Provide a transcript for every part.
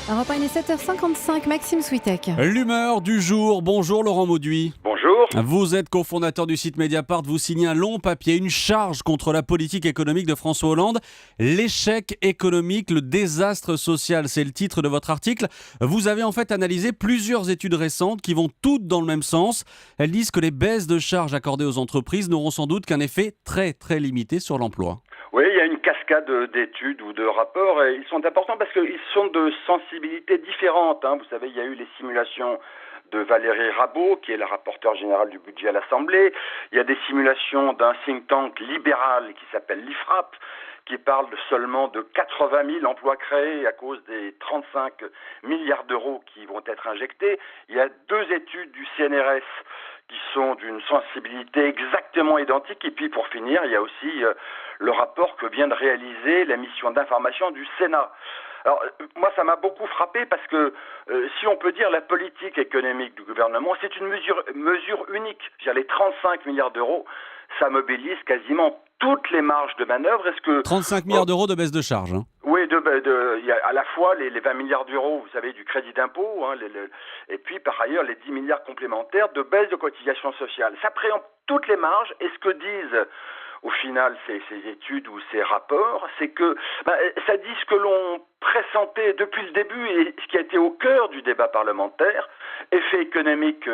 Europe 1, il est 7h55, Maxime Switek. L'humeur du jour. Bonjour Laurent Mauduit. Bonjour. Vous êtes cofondateur du site Mediapart. Vous signez un long papier, une charge contre la politique économique de François Hollande. L'échec économique, le désastre social, c'est le titre de votre article. Vous avez en fait analysé plusieurs études récentes qui vont toutes dans le même sens. Elles disent que les baisses de charges accordées aux entreprises n'auront sans doute qu'un effet très très limité sur l'emploi. Oui, il y a une cascade d'études ou de rapports et ils sont importants parce qu'ils sont de sensibilités différentes. Vous savez, il y a eu les simulations de Valérie Rabault, qui est la rapporteure générale du budget à l'Assemblée. Il y a des simulations d'un think tank libéral qui s'appelle l'IFRAP, qui parle seulement de 80 000 emplois créés à cause des 35 milliards d'euros qui vont être injectés. Il y a deux études du CNRS qui sont d'une sensibilité exactement identique. Et puis pour finir, il y a aussi le rapport que vient de réaliser la mission d'information du Sénat. Alors moi ça m'a beaucoup frappé parce que si on peut dire la politique économique du gouvernement, c'est une mesure unique. Les 35 milliards d'euros, ça mobilise quasiment toutes les marges de manœuvre. Est-ce que 35 milliards d'euros de baisse de charge. Oui, il y a à la fois les 20 milliards d'euros, vous savez, du crédit d'impôt, et puis par ailleurs les 10 milliards complémentaires de baisse de cotisations sociales. Ça préempte toutes les marges, et ce que disent au final ces études ou ces rapports, c'est que ça dit ce que l'on pressentait depuis le début et ce qui a été au cœur du débat parlementaire, effet économique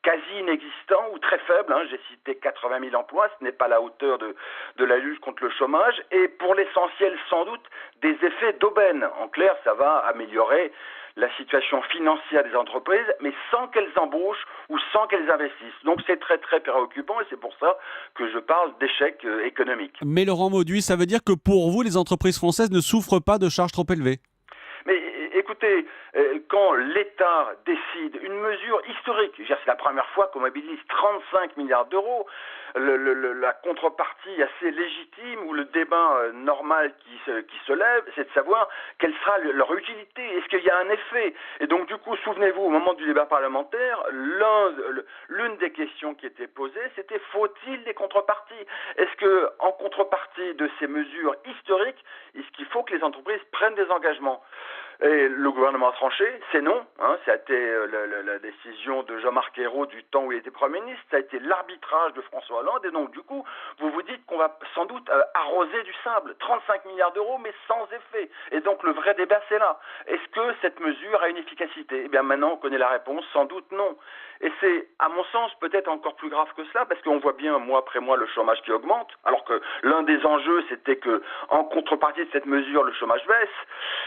quasi inexistant ou très faible. J'ai cité 80 000 emplois, ce n'est pas la hauteur de la lutte contre le chômage, et pour l'essentiel sans doute des effets d'aubaine. En clair, ça va améliorer la situation financière des entreprises, mais sans qu'elles embauchent ou sans qu'elles investissent. Donc c'est très très préoccupant et c'est pour ça que je parle d'échec économique. Mais Laurent Mauduit, ça veut dire que pour vous, les entreprises françaises ne souffrent pas de charges trop élevées? Mais écoutez, quand l'État décide une mesure historique, c'est la première fois qu'on mobilise 35 milliards d'euros, la contrepartie assez légitime ou le débat normal qui se lève, c'est de savoir quelle sera leur utilité. Est-ce qu'il y a un effet? Et donc du coup, souvenez-vous, au moment du débat parlementaire, l'une des questions qui était posée, c'était faut-il des contreparties? Est-ce que en contrepartie de ces mesures historiques, est-ce qu'il faut que les entreprises prennent des engagements? Et le gouvernement a tranché, c'est non. Ça a été la décision de Jean-Marc Ayrault du temps où il était Premier ministre, ça a été l'arbitrage de François Hollande, et donc du coup, vous vous dites qu'on va sans doute arroser du sable, 35 milliards d'euros, mais sans effet. Et donc le vrai débat, c'est là. Est-ce que cette mesure a une efficacité? Eh bien maintenant, on connaît la réponse, sans doute non. Et c'est, à mon sens, peut-être encore plus grave que cela, parce qu'on voit bien, mois après mois, le chômage qui augmente, alors que l'un des enjeux, c'était que, en contrepartie de cette mesure, le chômage baisse.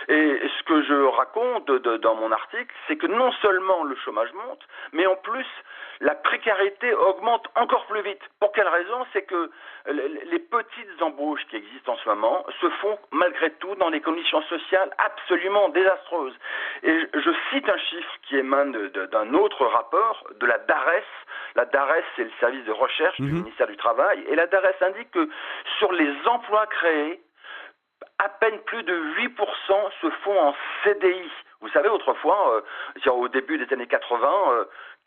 Et ce que je raconte dans mon article, c'est que non seulement le chômage monte, mais en plus, la précarité augmente encore plus vite. Pour quelle raison? C'est que les petites embauches qui existent en ce moment se font malgré tout dans des conditions sociales absolument désastreuses. Et je cite un chiffre qui émane d'un autre rapport, de la DARES. La DARES, c'est le service de recherche du ministère du Travail. Et la DARES indique que sur les emplois créés, à peine plus de 8% se font en CDI. Vous savez, autrefois, au début des années 80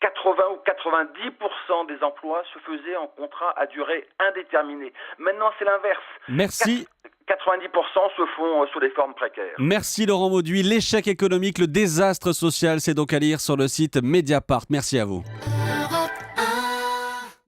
ou 90% des emplois se faisaient en contrat à durée indéterminée. Maintenant, c'est l'inverse. Merci. 90% se font sous des formes précaires. Merci Laurent Mauduit. L'échec économique, le désastre social, c'est donc à lire sur le site Mediapart. Merci à vous.